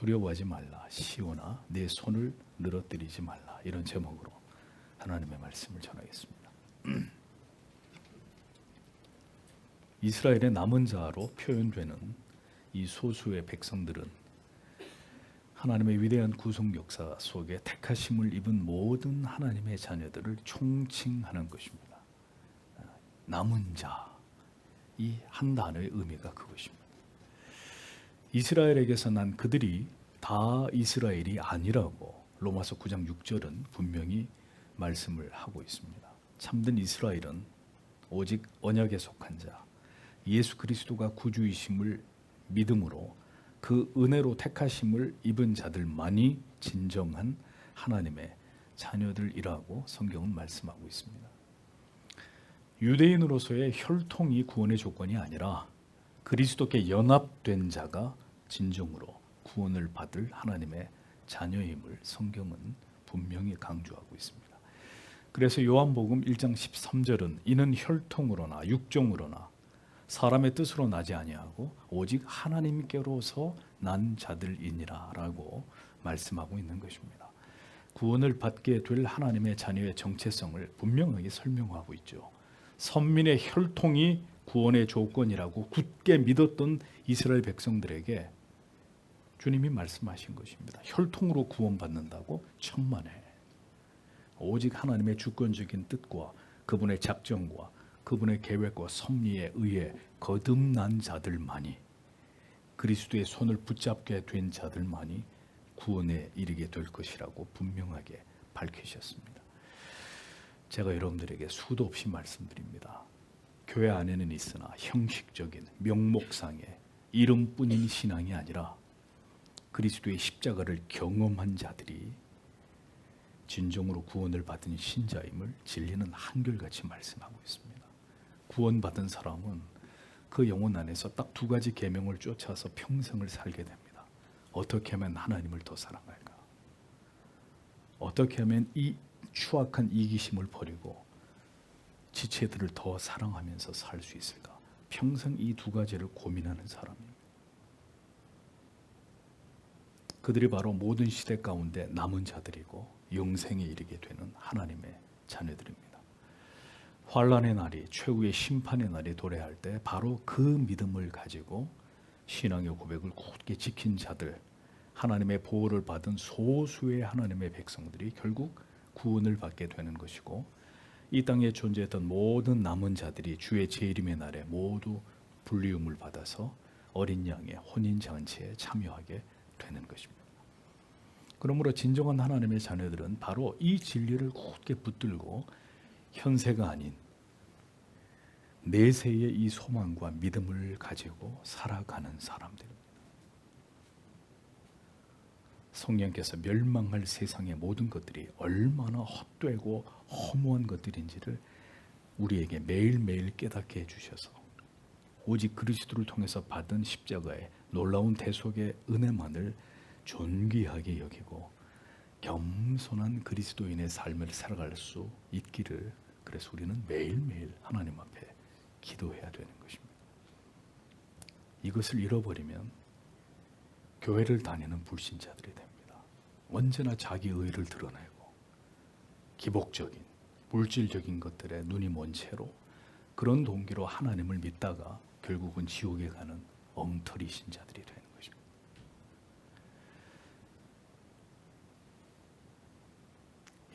두려워하지 말라. 시온아 내 손을 늘어뜨리지 말라. 이런 제목으로 하나님의 말씀을 전하겠습니다. 이스라엘의 남은 자로 표현되는 이 소수의 백성들은 하나님의 위대한 구속 역사 속에 택하심을 입은 모든 하나님의 자녀들을 총칭하는 것입니다. 남은 자, 이 한 단어의 의미가 그것입니다. 이스라엘에게서 난 그들이 다 이스라엘이 아니라고 로마서 9장 6절은 분명히 말씀을 하고 있습니다. 참된 이스라엘은 오직 언약에 속한 자, 예수 그리스도가 구주이심을 믿음으로 그 은혜로 택하심을 입은 자들만이 진정한 하나님의 자녀들이라고 성경은 말씀하고 있습니다. 유대인으로서의 혈통이 구원의 조건이 아니라 그리스도께 연합된 자가 진정으로 구원을 받을 하나님의 자녀임을 성경은 분명히 강조하고 있습니다. 그래서 요한복음 1장 13절은 이는 혈통으로나 육정으로나 사람의 뜻으로 나지 아니하고 오직 하나님께로서 난 자들이니라 라고 말씀하고 있는 것입니다. 구원을 받게 될 하나님의 자녀의 정체성을 분명하게 설명하고 있죠. 선민의 혈통이 구원의 조건이라고 굳게 믿었던 이스라엘 백성들에게 주님이 말씀하신 것입니다. 혈통으로 구원받는다고? 천만에. 오직 하나님의 주권적인 뜻과 그분의 작정과 그분의 계획과 섭리에 의해 거듭난 자들만이, 그리스도의 손을 붙잡게 된 자들만이 구원에 이르게 될 것이라고 분명하게 밝히셨습니다. 제가 여러분들에게 수도 없이 말씀드립니다. 교회 안에는 있으나 형식적인 명목상의 이름뿐인 신앙이 아니라 그리스도의 십자가를 경험한 자들이 진정으로 구원을 받은 신자임을 진리는 한결같이 말씀하고 있습니다. 구원받은 사람은 그 영혼 안에서 딱 두 가지 계명을 쫓아서 평생을 살게 됩니다. 어떻게 하면 하나님을 더 사랑할까? 어떻게 하면 이 추악한 이기심을 버리고 지체들을 더 사랑하면서 살 수 있을까? 평생 이 두 가지를 고민하는 사람입니다. 그들이 바로 모든 시대 가운데 남은 자들이고 영생에 이르게 되는 하나님의 자녀들입니다. 환난의 날이, 최후의 심판의 날이 도래할 때 바로 그 믿음을 가지고 신앙의 고백을 굳게 지킨 자들, 하나님의 보호를 받은 소수의 하나님의 백성들이 결국 구원을 받게 되는 것이고, 이 땅에 존재했던 모든 남은 자들이 주의 재림의 날에 모두 불리움을 받아서 어린 양의 혼인잔치에 참여하게 되는 것입니다. 그러므로 진정한 하나님의 자녀들은 바로 이 진리를 굳게 붙들고 현세가 아닌 내세의 이 소망과 믿음을 가지고 살아가는 사람들입니다. 성령께서 멸망할 세상의 모든 것들이 얼마나 헛되고 허무한 것들인지를 우리에게 매일매일 깨닫게 해주셔서 오직 그리스도를 통해서 받은 십자가의 놀라운 대속의 은혜만을 존귀하게 여기고 겸손한 그리스도인의 삶을 살아갈 수 있기를, 그래서 우리는 매일매일 하나님 앞에 기도해야 되는 것입니다. 이것을 잃어버리면 교회를 다니는 불신자들이 됩니다. 언제나 자기 의를 드러내고 기복적인 물질적인 것들에 눈이 먼 채로 그런 동기로 하나님을 믿다가 결국은 지옥에 가는 엉터리 신자들이 되는 것입니다.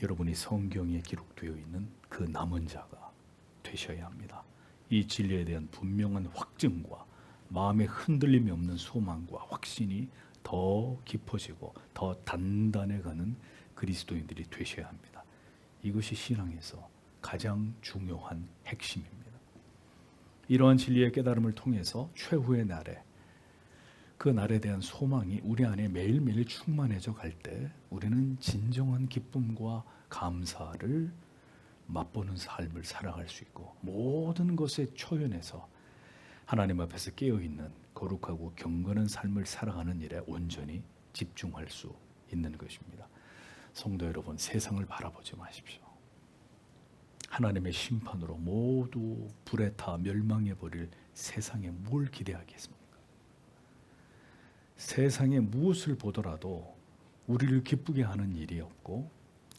여러분이 성경에 기록되어 있는 그 남은 자가 되셔야 합니다. 이 진리에 대한 분명한 확증과 마음에 흔들림이 없는 소망과 확신이 더 깊어지고 더 단단해가는 그리스도인들이 되셔야 합니다. 이것이 신앙에서 가장 중요한 핵심입니다. 이러한 진리의 깨달음을 통해서 최후의 날에, 그 날에 대한 소망이 우리 안에 매일매일 충만해져 갈 때 우리는 진정한 기쁨과 감사를 맛보는 삶을 살아갈 수 있고, 모든 것에 초연해서 하나님 앞에서 깨어있는 거룩하고 경건한 삶을 살아가는 일에 온전히 집중할 수 있는 것입니다. 성도 여러분, 세상을 바라보지 마십시오. 하나님의 심판으로 모두 불에 타 멸망해 버릴 세상에 뭘 기대하겠습니까? 세상에 무엇을 보더라도 우리를 기쁘게 하는 일이 없고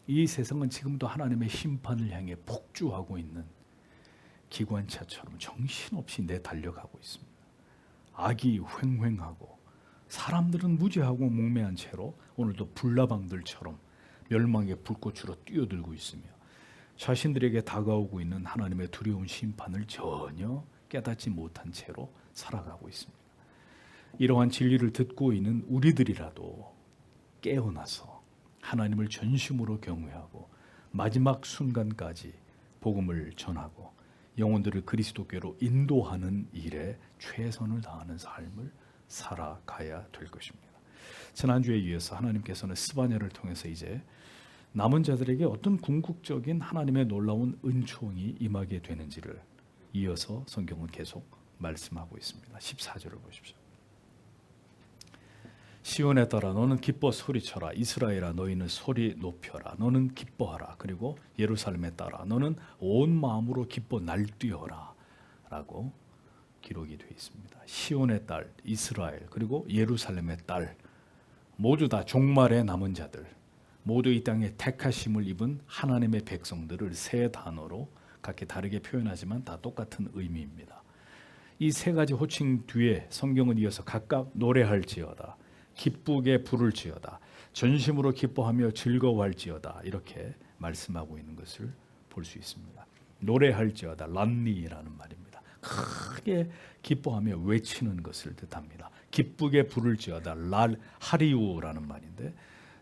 이 세상은 지금도 하나님의 심판을 향해 폭주하고 있는 기관차처럼 정신없이 내달려가고 있습니다. 악이 횡횡하고 사람들은 무지하고 몽매한 채로 오늘도 불나방들처럼 멸망의 불꽃으로 뛰어들고 있으며 자신들에게 다가오고 있는 하나님의 두려운 심판을 전혀 깨닫지 못한 채로 살아가고 있습니다. 이러한 진리를 듣고 있는 우리들이라도 깨어나서 하나님을 전심으로 경외하고 마지막 순간까지 복음을 전하고 영혼들을 그리스도께로 인도하는 일에 최선을 다하는 삶을 살아가야 될 것입니다. 지난주에 이어서 하나님께서는 스바냐를 통해서 이제 남은 자들에게 어떤 궁극적인 하나님의 놀라운 은총이 임하게 되는지를 이어서 성경은 계속 말씀하고 있습니다. 14절을 보십시오. 시온에 따라 너는 기뻐 소리쳐라. 이스라엘아 너희는 소리 높여라. 너는 기뻐하라. 그리고 예루살렘에 따라 너는 온 마음으로 기뻐 날뛰어라 라고 기록이 되어 있습니다. 시온의 딸 이스라엘 그리고 예루살렘의 딸 모두 다 종말의 남은 자들 모두 이 땅에 택하심을 입은 하나님의 백성들을 세 단어로 각기 다르게 표현하지만 다 똑같은 의미입니다. 이 세 가지 호칭 뒤에 성경은 이어서 각각 노래할지어다 기쁘게 부를지어다 전심으로 기뻐하며 즐거워할지어다 이렇게 말씀하고 있는 것을 볼 수 있습니다. 노래할지어다 란니라는 말입니다. 크게 기뻐하며 외치는 것을 뜻합니다. 기쁘게 부를지어다 하리우라는 말인데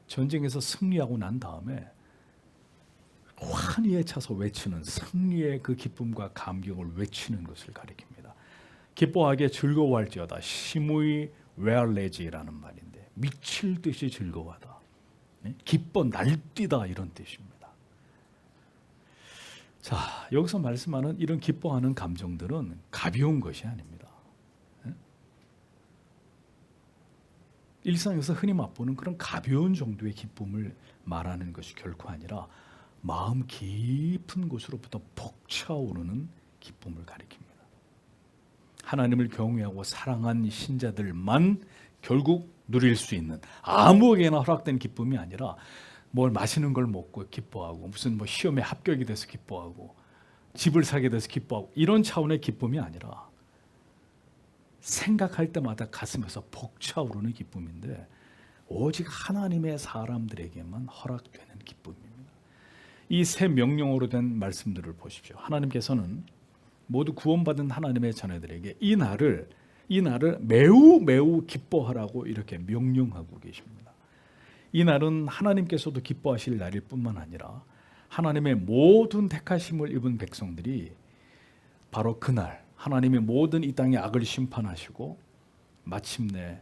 전쟁에서 승리하고 난 다음에 환희에 차서 외치는 승리의 그 기쁨과 감격을 외치는 것을 가리킵니다. 기뻐하게 즐거워할지어다 시무이 웨알레지라는 말인데 미칠 듯이 즐거워하다 기뻐 날뛰다 이런 뜻입니다. 자 여기서 말씀하는 이런 기뻐하는 감정들은 가벼운 것이 아닙니다. 일상에서 흔히 맛보는 그런 가벼운 정도의 기쁨을 말하는 것이 결코 아니라 마음 깊은 곳으로부터 벅차오르는 기쁨을 가리킵니다. 하나님을 경외하고 사랑한 신자들만 결국 누릴 수 있는 아무에게나 허락된 기쁨이 아니라 뭘 맛있는 걸 먹고 기뻐하고 무슨 뭐 시험에 합격이 돼서 기뻐하고 집을 사게 돼서 기뻐하고 이런 차원의 기쁨이 아니라 생각할 때마다 가슴에서 벅차오르는 기쁨인데 오직 하나님의 사람들에게만 허락되는 기쁨입니다. 이 세 명령어로 된 말씀들을 보십시오. 하나님께서는 모두 구원받은 하나님의 자녀들에게 이 날을 매우 기뻐하라고 이렇게 명령하고 계십니다. 이 날은 하나님께서도 기뻐하실 날일 뿐만 아니라 하나님의 모든 택하심을 입은 백성들이 바로 그날 하나님이 모든 이 땅의 악을 심판하시고 마침내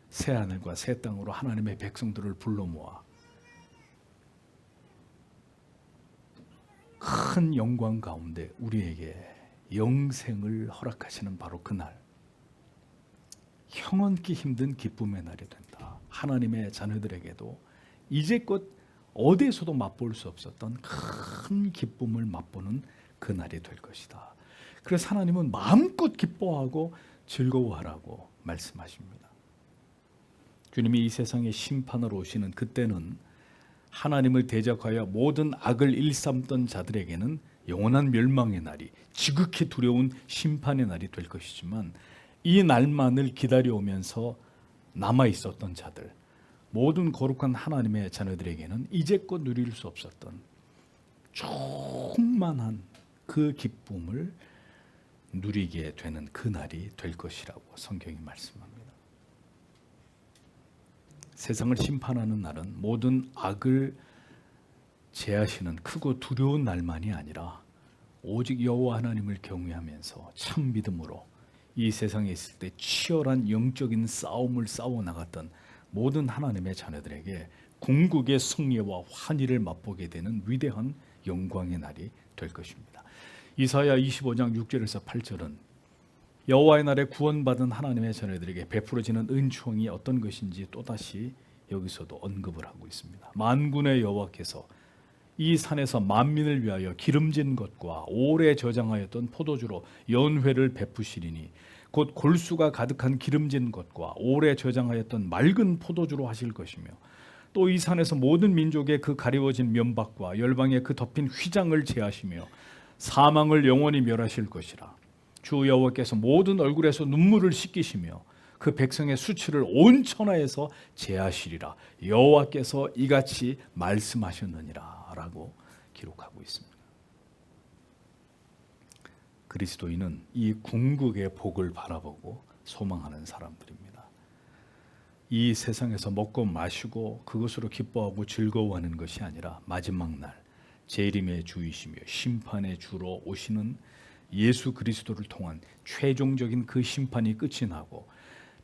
새 하늘과 새 땅으로 하나님의 백성들을 불러 모아 큰 영광 가운데 우리에게 영생을 허락하시는 바로 그날 형언기 힘든 기쁨의 날이 된다. 하나님의 자녀들에게도 이제껏 어디에서도 맛볼 수 없었던 큰 기쁨을 맛보는 그 날이 될 것이다. 그래서 하나님은 마음껏 기뻐하고 즐거워하라고 말씀하십니다. 주님이 이 세상에 심판으로 오시는 그때는 하나님을 대적하여 모든 악을 일삼던 자들에게는 영원한 멸망의 날이 지극히 두려운 심판의 날이 될 것이지만 이 날만을 기다려오면서 남아있었던 자들 모든 거룩한 하나님의 자녀들에게는 이제껏 누릴 수 없었던 충만한 그 기쁨을 누리게 되는 그 날이 될 것이라고 성경이 말씀합니다. 세상을 심판하는 날은 모든 악을 제하시는 크고 두려운 날만이 아니라 오직 여호와 하나님을 경외하면서 참 믿음으로 이 세상에 있을 때 치열한 영적인 싸움을 싸워 나갔던 모든 하나님의 자녀들에게 궁극의 승리와 환희를 맛보게 되는 위대한 영광의 날이 될 것입니다. 이사야 25장 6절에서 8절은 여호와의 날에 구원받은 하나님의 자녀들에게 베풀어지는 은총이 어떤 것인지 또다시 여기서도 언급을 하고 있습니다. 만군의 여호와께서 이 산에서 만민을 위하여 기름진 것과 오래 저장하였던 포도주로 연회를 베푸시리니 곧 골수가 가득한 기름진 것과 오래 저장하였던 맑은 포도주로 하실 것이며 또 이 산에서 모든 민족의 그 가리워진 면박과 열방의 그 덮인 휘장을 제하시며 사망을 영원히 멸하실 것이라. 주 여호와께서 모든 얼굴에서 눈물을 씻기시며 그 백성의 수치를 온 천하에서 제하시리라. 여호와께서 이같이 말씀하셨느니라 라고 기록하고 있습니다. 그리스도인은 이 궁극의 복을 바라보고 소망하는 사람들입니다. 이 세상에서 먹고 마시고 그것으로 기뻐하고 즐거워하는 것이 아니라 마지막 날 재림의 주이시며 심판의 주로 오시는 예수 그리스도를 통한 최종적인 그 심판이 끝이 나고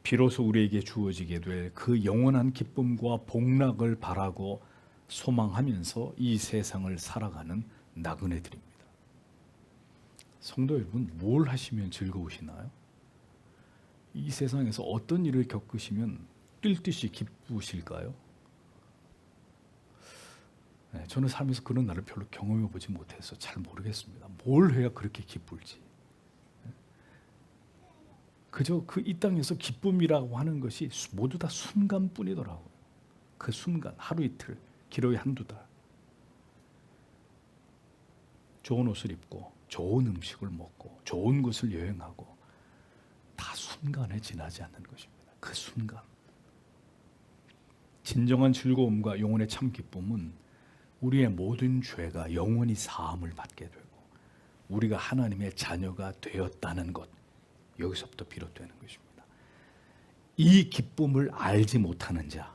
비로소 우리에게 주어지게 될 그 영원한 기쁨과 복락을 바라고 소망하면서 이 세상을 살아가는 나그네들입니다. 성도 여러분, 뭘 하시면 즐거우시나요? 이 세상에서 어떤 일을 겪으시면 뛸 듯이 기쁘실까요? 네, 저는 살면서 그런 날을 별로 경험해 보지 못해서 잘 모르겠습니다. 뭘 해야 그렇게 기쁠지. 그저 그 이 땅에서 기쁨이라고 하는 것이 모두 다 순간뿐이더라고요. 그 순간, 하루 이틀, 길어야 한두 달. 좋은 옷을 입고 좋은 음식을 먹고 좋은 곳을 여행하고 다 순간에 지나지 않는 것입니다. 그 순간. 진정한 즐거움과 영혼의 참 기쁨은 우리의 모든 죄가 영원히 사함을 받게 되고 우리가 하나님의 자녀가 되었다는 것, 여기서부터 비롯되는 것입니다. 이 기쁨을 알지 못하는 자,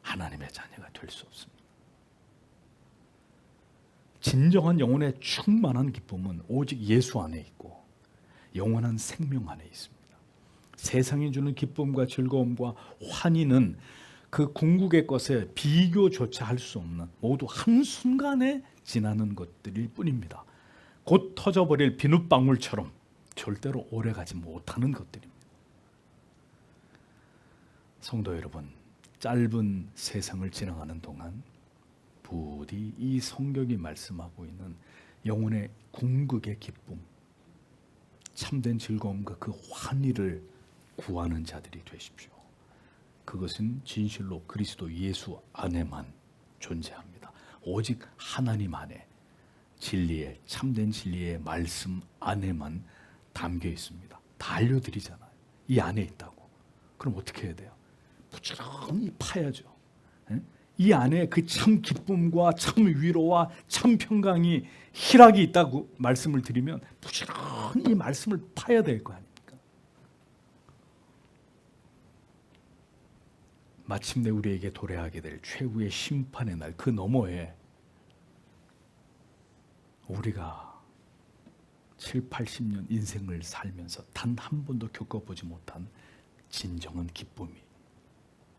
하나님의 자녀가 될 수 없습니다. 진정한 영혼의 충만한 기쁨은 오직 예수 안에 있고 영원한 생명 안에 있습니다. 세상이 주는 기쁨과 즐거움과 환희는 그 궁극의 것에 비교조차 할 수 없는 모두 한순간에 지나는 것들일 뿐입니다. 곧 터져버릴 비눗방울처럼 절대로 오래가지 못하는 것들입니다. 성도 여러분, 짧은 세상을 지나가는 동안 부디 이 성경이 말씀하고 있는 영혼의 궁극의 기쁨, 참된 즐거움과 그 환희를 구하는 자들이 되십시오. 그것은 진실로 그리스도 예수 안에만 존재합니다. 오직 하나님 안에 진리의 참된 진리의 말씀 안에만 담겨 있습니다. 다 알려드리잖아요. 이 안에 있다고. 그럼 어떻게 해야 돼요? 부지런히 파야죠. 이 안에 그 참 기쁨과 참 위로와 참 평강이 희락이 있다고 말씀을 드리면 부지런히 이 말씀을 파야 될 거 아닙니까? 마침내 우리에게 도래하게 될 최후의 심판의 날, 그 너머에 우리가 7, 80년 인생을 살면서 단 한 번도 겪어보지 못한 진정한 기쁨이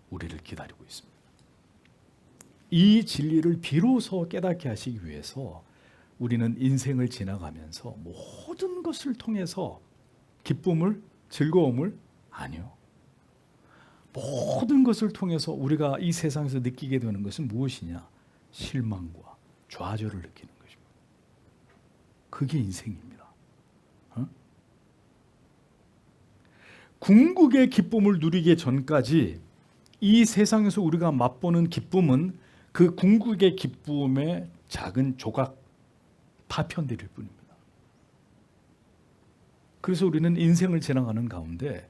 우리를 기다리고 있습니다. 이 진리를 비로소 깨닫게 하시기 위해서 우리는 인생을 지나가면서 모든 것을 통해서 기쁨을, 즐거움을, 아니요. 모든 것을 통해서 우리가 이 세상에서 느끼게 되는 것은 무엇이냐? 실망과 좌절을 느끼는 것입니다. 그게 인생입니다. 궁극의 기쁨을 누리기 전까지 이 세상에서 우리가 맛보는 기쁨은 그 궁극의 기쁨의 작은 조각 파편들일 뿐입니다. 그래서 우리는 인생을 지나가는 가운데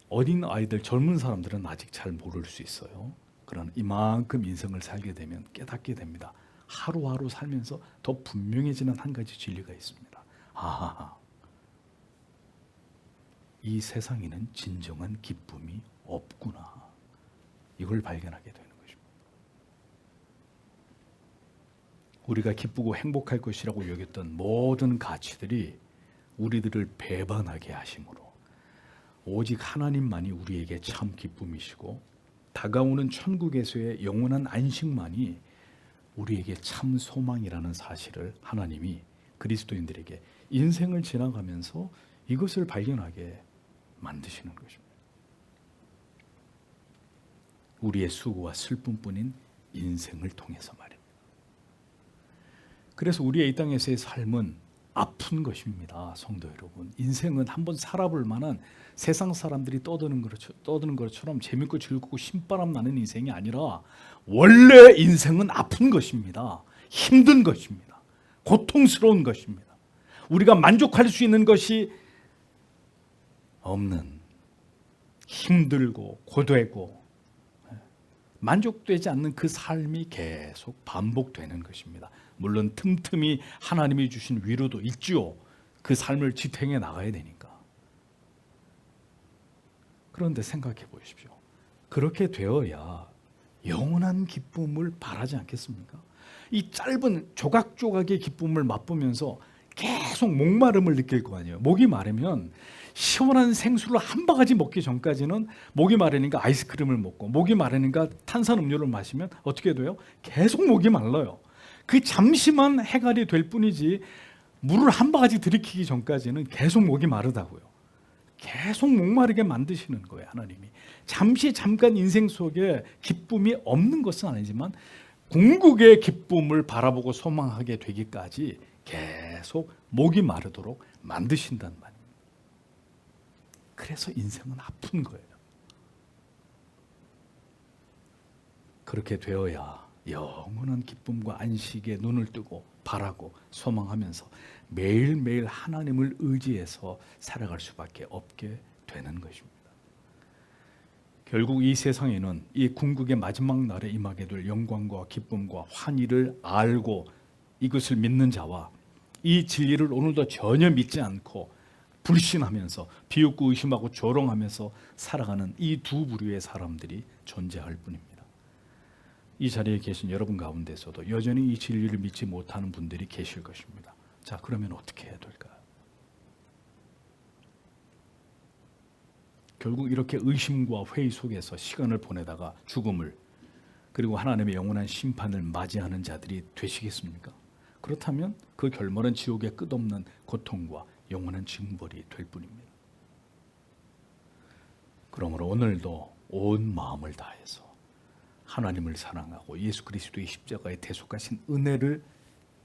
어린 아이들, 젊은 사람들은 아직 잘 모를 수 있어요. 그러나 이만큼 인생을 살게 되면 깨닫게 됩니다. 하루하루 살면서 더 분명해지는 한 가지 진리가 있습니다. 아하, 이 세상에는 진정한 기쁨이 없구나. 이걸 발견하게 되는 것입니다. 우리가 기쁘고 행복할 것이라고 여겼던 모든 가치들이 우리들을 배반하게 하심으로 오직 하나님만이 우리에게 참 기쁨이시고 다가오는 천국에서의 영원한 안식만이 우리에게 참 소망이라는 사실을 하나님이 그리스도인들에게 인생을 지나가면서 이것을 발견하게 만드시는 것입니다. 우리의 수고와 슬픔뿐인 인생을 통해서 말입니다. 그래서 우리의 이 땅에서의 삶은 아픈 것입니다. 성도 여러분, 인생은 한번 살아볼 만한 세상 사람들이 떠드는 것처럼 재밌고 즐겁고 신바람 나는 인생이 아니라 원래 인생은 아픈 것입니다. 힘든 것입니다. 고통스러운 것입니다. 우리가 만족할 수 있는 것이 없는, 힘들고 고되고 만족되지 않는 그 삶이 계속 반복되는 것입니다. 물론 틈틈이 하나님이 주신 위로도 있지요. 그 삶을 지탱해 나가야 되니까. 그런데 생각해 보십시오. 그렇게 되어야 영원한 기쁨을 바라지 않겠습니까? 이 짧은 조각조각의 기쁨을 맛보면서 계속 목마름을 느낄 거 아니에요. 목이 마르면 시원한 생수를 한 바가지 먹기 전까지는 목이 마르니까 아이스크림을 먹고, 목이 마르니까 탄산음료를 마시면 어떻게 돼요? 계속 목이 말라요. 그 잠시만 해결이 될 뿐이지 물을 한 바가지 들이키기 전까지는 계속 목이 마르다고요. 계속 목마르게 만드시는 거예요, 하나님이. 잠깐 인생 속에 기쁨이 없는 것은 아니지만 궁극의 기쁨을 바라보고 소망하게 되기까지 계속 목이 마르도록 만드신단 말입니다. 그래서 인생은 아픈 거예요. 그렇게 되어야 영원한 기쁨과 안식에 눈을 뜨고 바라고 소망하면서 매일매일 하나님을 의지해서 살아갈 수밖에 없게 되는 것입니다. 결국 이 세상에는 이 궁극의 마지막 날에 임하게 될 영광과 기쁨과 환희를 알고 이것을 믿는 자와 이 진리를 오늘도 전혀 믿지 않고 불신하면서 비웃고 의심하고 조롱하면서 살아가는 이 두 부류의 사람들이 존재할 뿐입니다. 이 자리에 계신 여러분 가운데서도 여전히 이 진리를 믿지 못하는 분들이 계실 것입니다. 자, 그러면 어떻게 해야 될까요? 결국 이렇게 의심과 회의 속에서 시간을 보내다가 죽음을, 그리고 하나님의 영원한 심판을 맞이하는 자들이 되시겠습니까? 그렇다면 그 결말은 지옥의 끝없는 고통과 영원한 징벌이 될 뿐입니다. 그러므로 오늘도 온 마음을 다해서 하나님을 사랑하고 예수 그리스도의 십자가에 대속하신 은혜를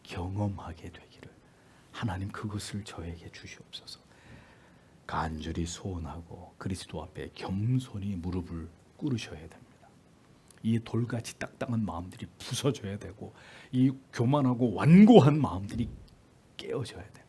경험하게 되기를 하나님 그것을 저에게 주시옵소서. 간절히 소원하고 그리스도 앞에 겸손히 무릎을 꿇으셔야 됩니다. 이 돌같이 딱딱한 마음들이 부서져야 되고 이 교만하고 완고한 마음들이 깨어져야 됩니다.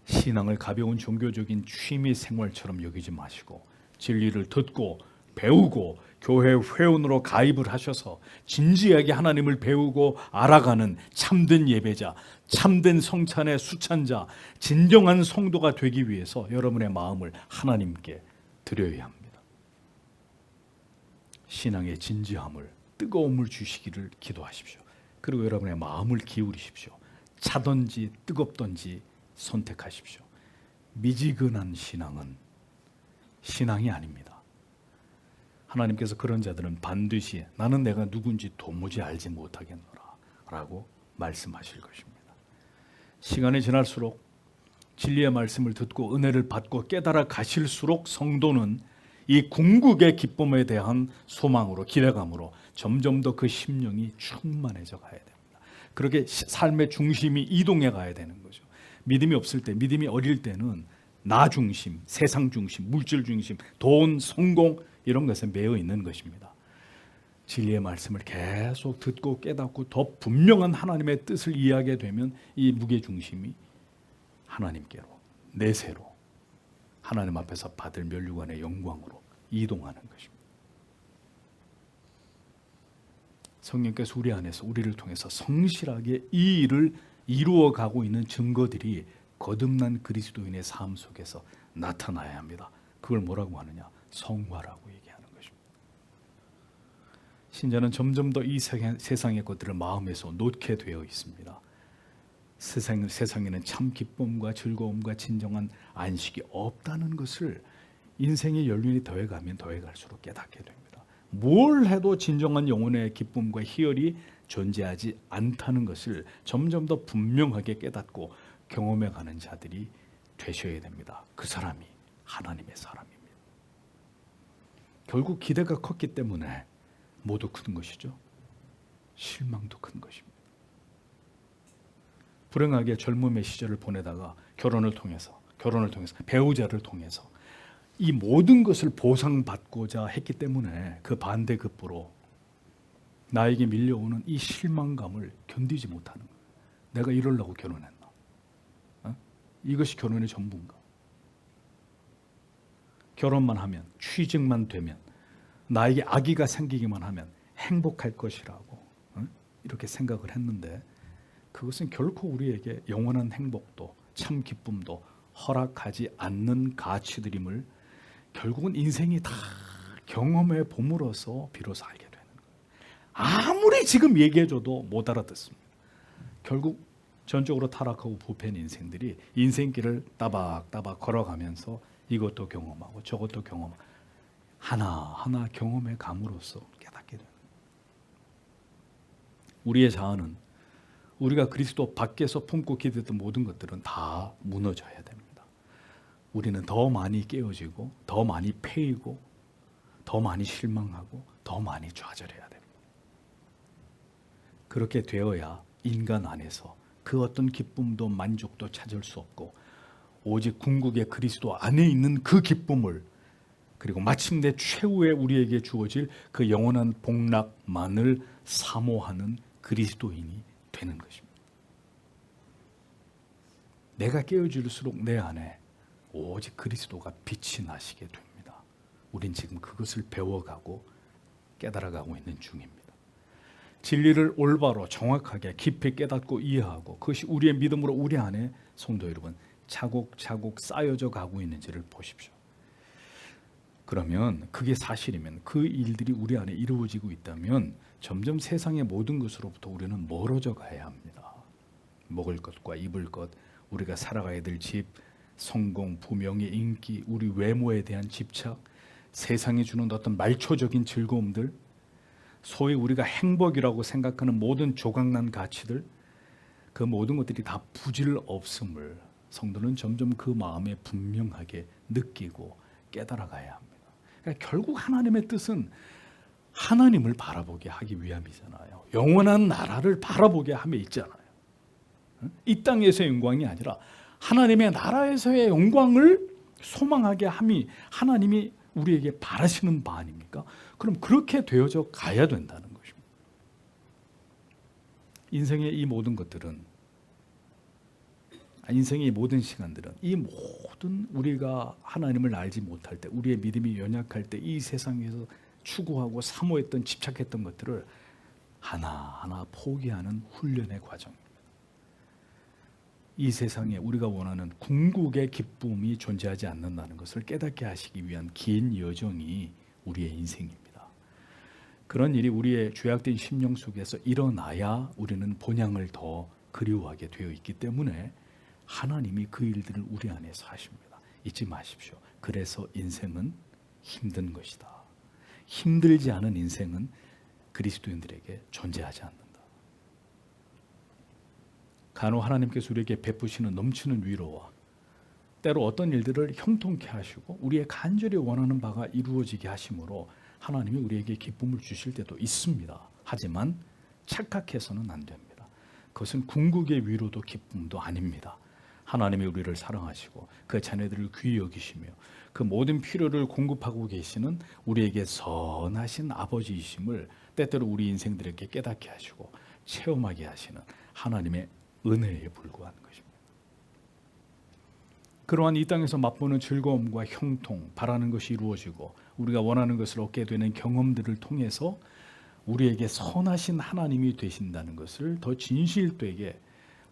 신앙을 가벼운 종교적인 취미 생활처럼 여기지 마시고 진리를 듣고 배우고 교회 회원으로 가입을 하셔서 진지하게 하나님을 배우고 알아가는 참된 예배자, 참된 성찬의 수찬자, 진정한 성도가 되기 위해서 여러분의 마음을 하나님께 드려야 합니다. 신앙의 진지함을, 뜨거움을 주시기를 기도하십시오. 그리고 여러분의 마음을 기울이십시오. 차든지 뜨겁든지 선택하십시오. 미지근한 신앙은 신앙이 아닙니다. 하나님께서 그런 자들은 반드시 나는 내가 누군지 도무지 알지 못하겠노라 라고 말씀하실 것입니다. 시간이 지날수록 진리의 말씀을 듣고 은혜를 받고 깨달아 가실수록 성도는 이 궁극의 기쁨에 대한 소망으로, 기대감으로 점점 더 그 심령이 충만해져 가야 됩니다. 그렇게 삶의 중심이 이동해 가야 되는 거죠. 믿음이 없을 때, 믿음이 어릴 때는 나 중심, 세상 중심, 물질 중심, 돈, 성공 이런 것에 매여 있는 것입니다. 진리의 말씀을 계속 듣고 깨닫고 더 분명한 하나님의 뜻을 이해하게 되면 이 무게중심이 하나님께로, 내세로, 하나님 앞에서 받을 면류관의 영광으로 이동하는 것입니다. 성령께서 우리 안에서 우리를 통해서 성실하게 이 일을 이루어가고 있는 증거들이 거듭난 그리스도인의 삶 속에서 나타나야 합니다. 그걸 뭐라고 하느냐? 성화라고 얘기하는 것입니다. 신자는 점점 더 이 세상의 것들을 마음에서 놓게 되어 있습니다. 세상에는 참 기쁨과 즐거움과 진정한 안식이 없다는 것을 인생의 연륜이 더해가면 더해갈수록 깨닫게 됩니다. 뭘 해도 진정한 영혼의 기쁨과 희열이 존재하지 않다는 것을 점점 더 분명하게 깨닫고 경험해가는 자들이 되셔야 됩니다. 그 사람이 하나님의 사람입니다. 결국 기대가 컸기 때문에 모두 큰 것이죠. 실망도 큰 것입니다. 불행하게 젊음의 시절을 보내다가 결혼을 통해서 배우자를 통해서 이 모든 것을 보상받고자 했기 때문에 그 반대급부로 나에게 밀려오는 이 실망감을 견디지 못하는 거예요. 내가 이러려고 결혼했나? 이것이 결혼의 전부인가? 결혼만 하면, 취직만 되면, 나에게 아기가 생기기만 하면 행복할 것이라고 이렇게 생각을 했는데, 그것은 결코 우리에게 영원한 행복도 참 기쁨도 허락하지 않는 가치들임을 결국은 인생이 다 경험해 봄으로써 비로소 알게 되는 거예요. 아무리 지금 얘기해줘도 못 알아듣습니다. 결국 전적으로 타락하고 부패한 인생들이 인생길을 따박따박 걸어가면서 이것도 경험하고 저것도 경험하고 하나하나 경험해 감으로써 깨닫게 되는 거예요. 우리의 자아는 우리가 그리스도 밖에서 품고 기대했던 모든 것들은 다 무너져야 됩니다. 우리는 더 많이 깨어지고 더 많이 패이고 더 많이 실망하고 더 많이 좌절해야 됩니다. 그렇게 되어야 인간 안에서 그 어떤 기쁨도 만족도 찾을 수 없고 오직 궁극의 그리스도 안에 있는 그 기쁨을 그리고 마침내 최후에 우리에게 주어질 그 영원한 복락만을 사모하는 그리스도인이 되는 것입니다. 내가 깨어질수록 내 안에 오직 그리스도가 빛이 나시게 됩니다. 우린 지금 그것을 배워가고 깨달아가고 있는 중입니다. 진리를 올바로 정확하게 깊이 깨닫고 이해하고 그것이 우리의 믿음으로 우리 안에 성도 여러분 차곡차곡 쌓여져 가고 있는지를 보십시오. 그러면 그게 사실이면 그 일들이 우리 안에 이루어지고 있다면 점점 세상의 모든 것으로부터 우리는 멀어져 가야 합니다. 먹을 것과 입을 것, 우리가 살아가야 될 집, 성공, 부명의 인기, 우리 외모에 대한 집착, 세상이 주는 어떤 말초적인 즐거움들, 소위 우리가 행복이라고 생각하는 모든 조각난 가치들, 그 모든 것들이 다 부질 없음을 성도는 점점 그 마음에 분명하게 느끼고 깨달아가야 합니다. 그러니까 결국 하나님의 뜻은 하나님을 바라보게 하기 위함이잖아요. 영원한 나라를 바라보게 함에 있잖아요. 이 땅에서의 영광이 아니라 하나님의 나라에서의 영광을 소망하게 함이 하나님이 우리에게 바라시는 바 아닙니까? 그럼 그렇게 되어져 가야 된다는 것입니다. 인생의 이 모든 것들은, 인생의 이 모든 시간들은, 이 모든 우리가 하나님을 알지 못할 때, 우리의 믿음이 연약할 때 이 세상에서 추구하고 사모했던, 집착했던 것들을 하나하나 포기하는 훈련의 과정입니다. 이 세상에 우리가 원하는 궁극의 기쁨이 존재하지 않는다는 것을 깨닫게 하시기 위한 긴 여정이 우리의 인생입니다. 그런 일이 우리의 죄악된 심령 속에서 일어나야 우리는 본향을 더 그리워하게 되어 있기 때문에 하나님이 그 일들을 우리 안에서 하십니다. 잊지 마십시오. 그래서 인생은 힘든 것이다. 힘들지 않은 인생은 그리스도인들에게 존재하지 않는다. 간혹 하나님께서 우리에게 베푸시는 넘치는 위로와 때로 어떤 일들을 형통케 하시고 우리의 간절히 원하는 바가 이루어지게 하심으로 하나님이 우리에게 기쁨을 주실 때도 있습니다. 하지만 착각해서는 안 됩니다. 그것은 궁극의 위로도 기쁨도 아닙니다. 하나님이 우리를 사랑하시고 그 자녀들을 귀히 여기시며 그 모든 필요를 공급하고 계시는 우리에게 선하신 아버지이심을 때때로 우리 인생들에게 깨닫게 하시고 체험하게 하시는 하나님의 은혜에 불과한 것입니다. 그러한 이 땅에서 맛보는 즐거움과 형통, 바라는 것이 이루어지고 우리가 원하는 것을 얻게 되는 경험들을 통해서 우리에게 선하신 하나님이 되신다는 것을 더 진실되게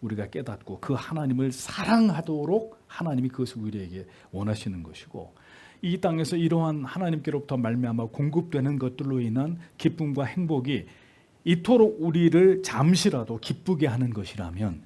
우리가 깨닫고 그 하나님을 사랑하도록 하나님이 그것을 우리에게 원하시는 것이고 이 땅에서 이러한 하나님께로부터 말미암아 공급되는 것들로 인한 기쁨과 행복이 이토록 우리를 잠시라도 기쁘게 하는 것이라면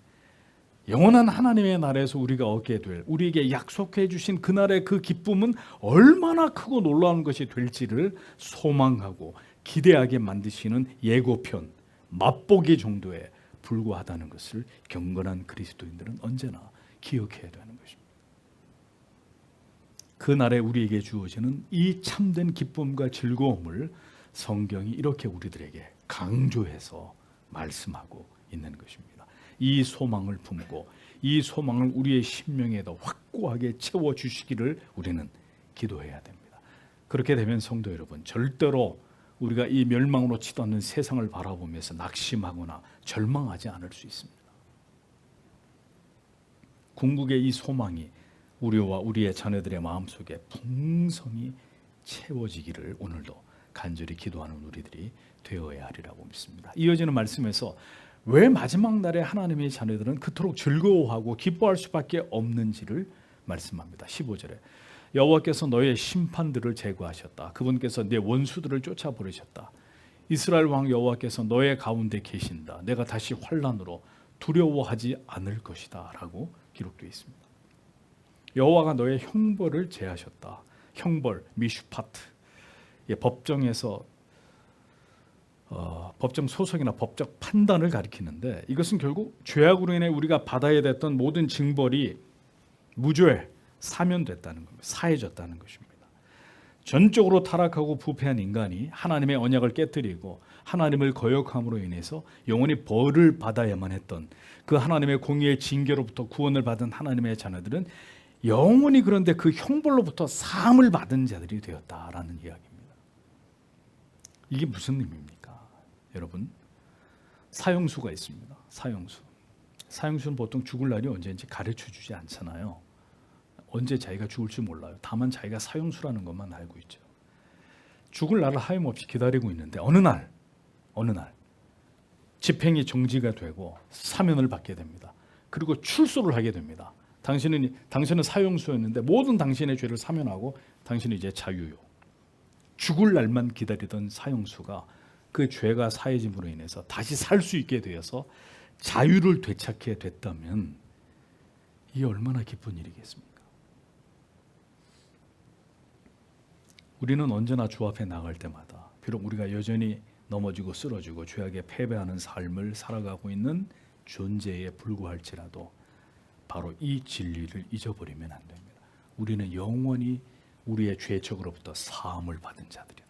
영원한 하나님의 나라에서 우리가 얻게 될 우리에게 약속해 주신 그날의 그 기쁨은 얼마나 크고 놀라운 것이 될지를 소망하고 기대하게 만드시는 예고편, 맛보기 정도에 불과하다는 것을 경건한 그리스도인들은 언제나 기억해야 되는 것입니다. 그날에 우리에게 주어지는 이 참된 기쁨과 즐거움을 성경이 이렇게 우리들에게 강조해서 말씀하고 있는 것입니다. 이 소망을 품고 이 소망을 우리의 심령에 더 확고하게 채워주시기를 우리는 기도해야 됩니다. 그렇게 되면 성도 여러분, 절대로 우리가 이 멸망으로 치닫는 세상을 바라보면서 낙심하거나 절망하지 않을 수 있습니다. 궁극의 이 소망이 우리와 우리의 자녀들의 마음속에 풍성히 채워지기를 오늘도 간절히 기도하는 우리들이 되어야 하리라고 믿습니다. 이어지는 말씀에서 왜 마지막 날에 하나님의 자녀들은 그토록 즐거워하고 기뻐할 수밖에 없는지를 말씀합니다. 15절에 여호와께서 너의 심판들을 제거하셨다. 그분께서 네 원수들을 쫓아버리셨다. 이스라엘 왕 여호와께서 너의 가운데 계신다. 내가 다시 환난으로 두려워하지 않을 것이다 라고 기록되어 있습니다. 여호와가 너의 형벌을 제하셨다. 형벌, 미슈파트, 법정에서 법정 소송이나 법적 판단을 가리키는데, 이것은 결국 죄악으로 인해 우리가 받아야 됐던 모든 징벌이 무죄, 사면됐다는 겁니다. 사해졌다는 것입니다. 전적으로 타락하고 부패한 인간이 하나님의 언약을 깨뜨리고 하나님을 거역함으로 인해서 영원히 벌을 받아야만 했던 그 하나님의 공의의 징계로부터 구원을 받은 하나님의 자녀들은 영원히 그런데 그 형벌로부터 사함을 받은 자들이 되었다라는 이야기입니다. 이게 무슨 의미입니까? 여러분, 사형수가 있습니다. 사형수는 보통 죽을 날이 언제인지 가르쳐 주지 않잖아요. 언제 자기가 죽을지 몰라요. 다만 자기가 사형수라는 것만 알고 있죠. 죽을 날을 하염없이 기다리고 있는데 어느 날 집행이 정지가 되고 사면을 받게 됩니다. 그리고 출소를 하게 됩니다. 당신은 사형수였는데 모든 당신의 죄를 사면하고 당신은 이제 자유요. 죽을 날만 기다리던 사형수가 그 죄가 사해짐으로 인해서 다시 살 수 있게 되어서 자유를 되찾게 됐다면 이게 얼마나 기쁜 일이겠습니까? 우리는 언제나 주 앞에 나갈 때마다 비록 우리가 여전히 넘어지고 쓰러지고 죄악에 패배하는 삶을 살아가고 있는 존재에 불구할지라도 바로 이 진리를 잊어버리면 안 됩니다. 우리는 영원히 우리의 죄적으로부터 사함을 받은 자들이라.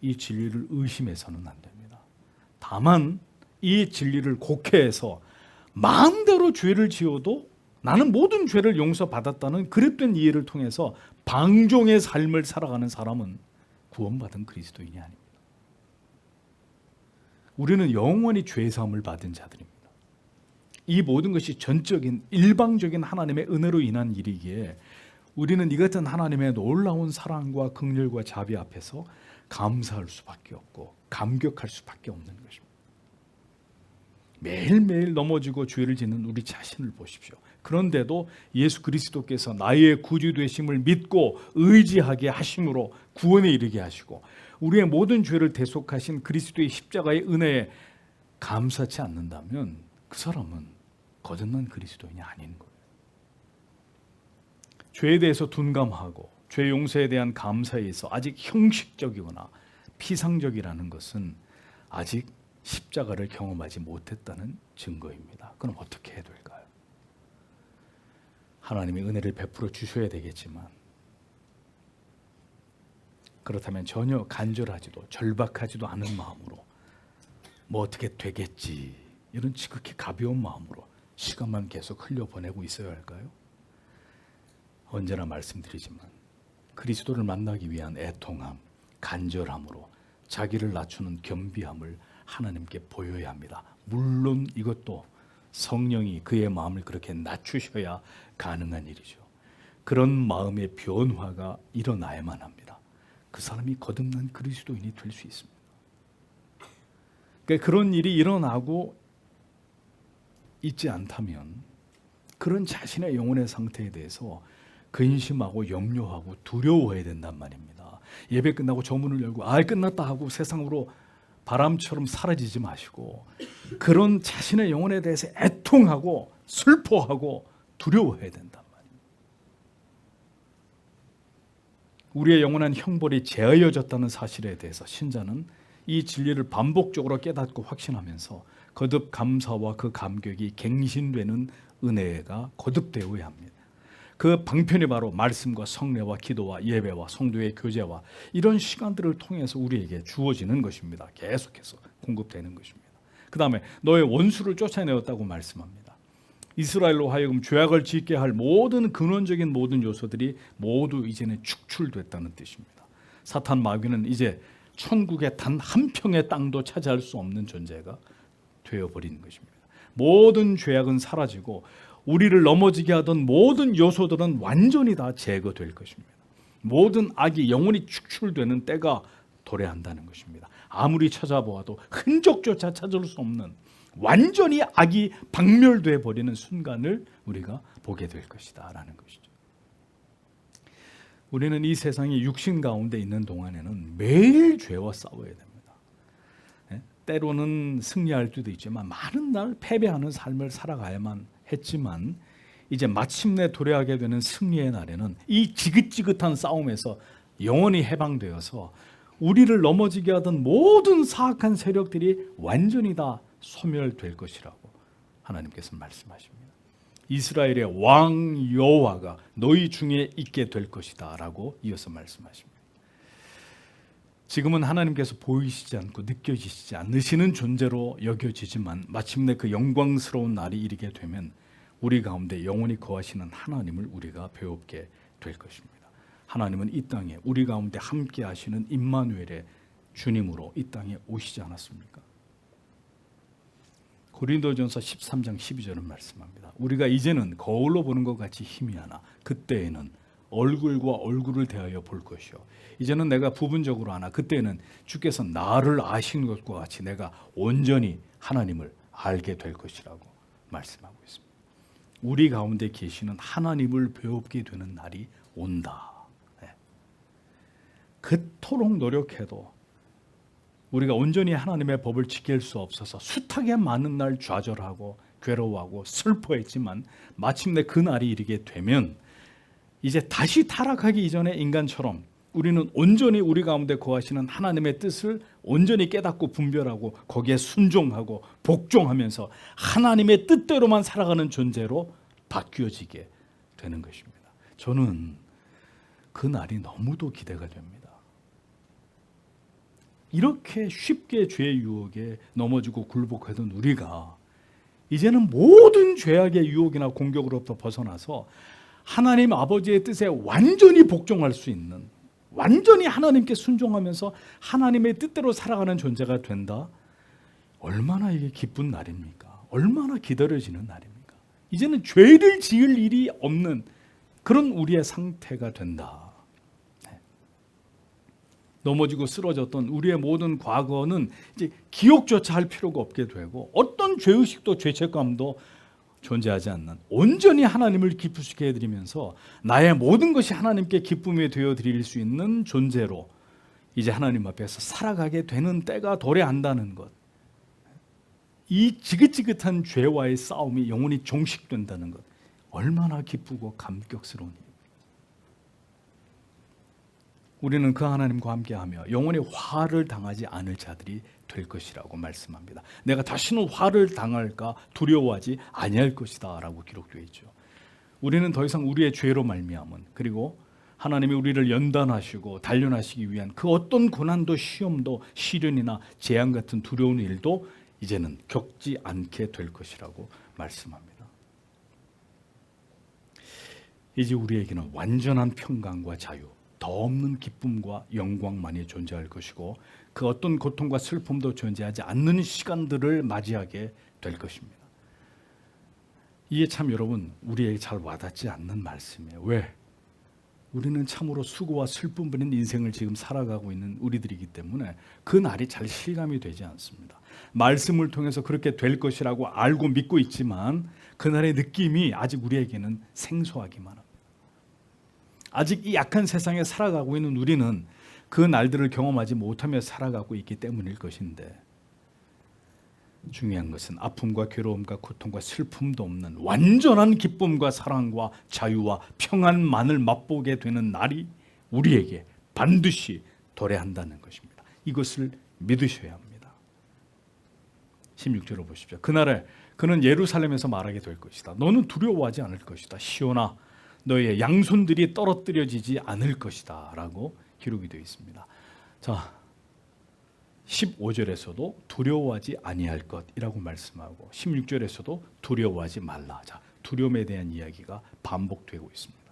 이 진리를 의심해서는 안 됩니다. 다만 이 진리를 곡해해서 마음대로 죄를 지어도 나는 모든 죄를 용서받았다는 그릇된 이해를 통해서 방종의 삶을 살아가는 사람은 구원받은 그리스도인이 아닙니다. 우리는 영원히 죄사함을 받은 자들입니다. 이 모든 것이 전적인 일방적인 하나님의 은혜로 인한 일이기에 우리는 이 같은 하나님의 놀라운 사랑과 긍휼과 자비 앞에서 감사할 수밖에 없고 감격할 수밖에 없는 것입니다. 매일매일 넘어지고 죄를 짓는 우리 자신을 보십시오. 그런데도 예수 그리스도께서 나의 구주 되심을 믿고 의지하게 하심으로 구원에 이르게 하시고 우리의 모든 죄를 대속하신 그리스도의 십자가의 은혜에 감사치 않는다면 그 사람은 거듭난 그리스도인이 아닌 거예요. 죄에 대해서 둔감하고 죄 용서에 대한 감사에 있어 아직 형식적이거나 피상적이라는 것은 아직 십자가를 경험하지 못했다는 증거입니다. 그럼 어떻게 해야 될까요? 하나님의 은혜를 베풀어 주셔야 되겠지만 그렇다면 전혀 간절하지도 절박하지도 않은 마음으로 뭐 어떻게 되겠지 이런 지극히 가벼운 마음으로 시간만 계속 흘려보내고 있어야 할까요? 언제나 말씀드리지만 그리스도를 만나기 위한 애통함, 간절함으로 자기를 낮추는 겸비함을 하나님께 보여야 합니다. 물론 이것도 성령이 그의 마음을 그렇게 낮추셔야 가능한 일이죠. 그런 마음의 변화가 일어나야만 합니다. 그 사람이 거듭난 그리스도인이 될 수 있습니다. 그러니까 그런 일이 일어나고 있지 않다면 그런 자신의 영혼의 상태에 대해서 근심하고 염려하고 두려워해야 된단 말입니다. 예배 끝나고 저문을 열고 끝났다 하고 세상으로 바람처럼 사라지지 마시고 그런 자신의 영혼에 대해서 애통하고 슬퍼하고 두려워해야 된단 말입니다. 우리의 영원한 형벌이 제하여졌다는 사실에 대해서 신자는 이 진리를 반복적으로 깨닫고 확신하면서 거듭 감사와 그 감격이 갱신되는 은혜가 거듭되어야 합니다. 그 방편이 바로 말씀과 성례와 기도와 예배와 성도의 교제와 이런 시간들을 통해서 우리에게 주어지는 것입니다. 계속해서 공급되는 것입니다. 그 다음에 너의 원수를 쫓아내었다고 말씀합니다. 이스라엘로 하여금 죄악을 짓게 할 모든 근원적인 모든 요소들이 모두 이제는 축출됐다는 뜻입니다. 사탄 마귀는 이제 천국의 단 한 평의 땅도 차지할 수 없는 존재가 되어버리는 것입니다. 모든 죄악은 사라지고 우리를 넘어지게 하던 모든 요소들은 완전히 다 제거될 것입니다. 모든 악이 영원히 축출되는 때가 도래한다는 것입니다. 아무리 찾아보아도 흔적조차 찾을 수 없는 완전히 악이 박멸돼 버리는 순간을 우리가 보게 될 것이다 라는 것이죠. 우리는 이 세상의 육신 가운데 있는 동안에는 매일 죄와 싸워야 됩니다. 때로는 승리할 때도 있지만 많은 날 패배하는 삶을 살아가야만 했지만 이제 마침내 도래하게 되는 승리의 날에는 이 지긋지긋한 싸움에서 영원히 해방되어서 우리를 넘어지게 하던 모든 사악한 세력들이 완전히 다 소멸될 것이라고 하나님께서 말씀하십니다. 이스라엘의 왕 여호와가 너희 중에 있게 될 것이다 라고 이어서 말씀하십니다. 지금은 하나님께서 보이시지 않고 느껴지시지 않으시는 존재로 여겨지지만 마침내 그 영광스러운 날이 이르게 되면 우리 가운데 영원히 거하시는 하나님을 우리가 배웁게 될 것입니다. 하나님은 이 땅에 우리 가운데 함께 하시는 임마누엘의 주님으로 이 땅에 오시지 않았습니까? 고린도전서 13장 12절은 말씀합니다. 우리가 이제는 거울로 보는 것 같이 희미하나 그때에는 얼굴과 얼굴을 대하여 볼 것이요 이제는 내가 부분적으로 하나 그때는 주께서 나를 아시는 것과 같이 내가 온전히 하나님을 알게 될 것이라고 말씀하고 있습니다. 우리 가운데 계시는 하나님을 배우게 되는 날이 온다. 그토록 노력해도 우리가 온전히 하나님의 법을 지킬 수 없어서 숱하게 많은 날 좌절하고 괴로워하고 슬퍼했지만 마침내 그 날이 이르게 되면 이제 다시 타락하기 이전에 인간처럼 우리는 온전히 우리 가운데 거하시는 하나님의 뜻을 온전히 깨닫고 분별하고 거기에 순종하고 복종하면서 하나님의 뜻대로만 살아가는 존재로 바뀌어지게 되는 것입니다. 저는 그 날이 너무도 기대가 됩니다. 이렇게 쉽게 죄의 유혹에 넘어지고 굴복하던 우리가 이제는 모든 죄악의 유혹이나 공격으로부터 벗어나서 하나님 아버지의 뜻에 완전히 복종할 수 있는, 완전히 하나님께 순종하면서 하나님의 뜻대로 살아가는 존재가 된다. 얼마나 이게 기쁜 날입니까? 얼마나 기다려지는 날입니까? 이제는 죄를 지을 일이 없는 그런 우리의 상태가 된다. 넘어지고 쓰러졌던 우리의 모든 과거는 이제 기억조차 할 필요가 없게 되고 어떤 죄의식도 죄책감도 존재하지 않는 온전히 하나님을 기쁘시게 해드리면서 나의 모든 것이 하나님께 기쁨이 되어드릴 수 있는 존재로 이제 하나님 앞에서 살아가게 되는 때가 도래한다는 것. 이 지긋지긋한 죄와의 싸움이 영원히 종식된다는 것. 얼마나 기쁘고 감격스러운 일입니까? 우리는 그 하나님과 함께하며 영원히 화를 당하지 않을 자들이 될 것이라고 말씀합니다. 내가 다시는 화를 당할까 두려워하지 아니할 것이다 라고 기록되어 있죠. 우리는 더 이상 우리의 죄로 말미암은 그리고 하나님이 우리를 연단하시고 단련하시기 위한 그 어떤 고난도 시험도 시련이나 재앙 같은 두려운 일도 이제는 겪지 않게 될 것이라고 말씀합니다. 이제 우리에게는 완전한 평강과 자유, 더 없는 기쁨과 영광만이 존재할 것이고 그 어떤 고통과 슬픔도 존재하지 않는 시간들을 맞이하게 될 것입니다. 이게 참 여러분 우리에게 잘 와닿지 않는 말씀이에요. 왜? 우리는 참으로 수고와 슬픔뿐인 인생을 지금 살아가고 있는 우리들이기 때문에 그 날이 잘 실감이 되지 않습니다. 말씀을 통해서 그렇게 될 것이라고 알고 믿고 있지만 그날의 느낌이 아직 우리에게는 생소하기만 합니다. 아직 이 약한 세상에 살아가고 있는 우리는 그 날들을 경험하지 못하며 살아가고 있기 때문일 것인데 중요한 것은 아픔과 괴로움과 고통과 슬픔도 없는 완전한 기쁨과 사랑과 자유와 평안만을 맛보게 되는 날이 우리에게 반드시 도래한다는 것입니다. 이것을 믿으셔야 합니다. 16절을 보십시오. 그날에 그는 예루살렘에서 말하게 될 것이다. 너는 두려워하지 않을 것이다. 시온아 너의 양손들이 떨어뜨려지지 않을 것이다 라고 기록이 되어 있습니다. 자, 15절에서도 두려워하지 아니할 것이라고 말씀하고 16절에서도 두려워하지 말라. 자, 두려움에 대한 이야기가 반복되고 있습니다.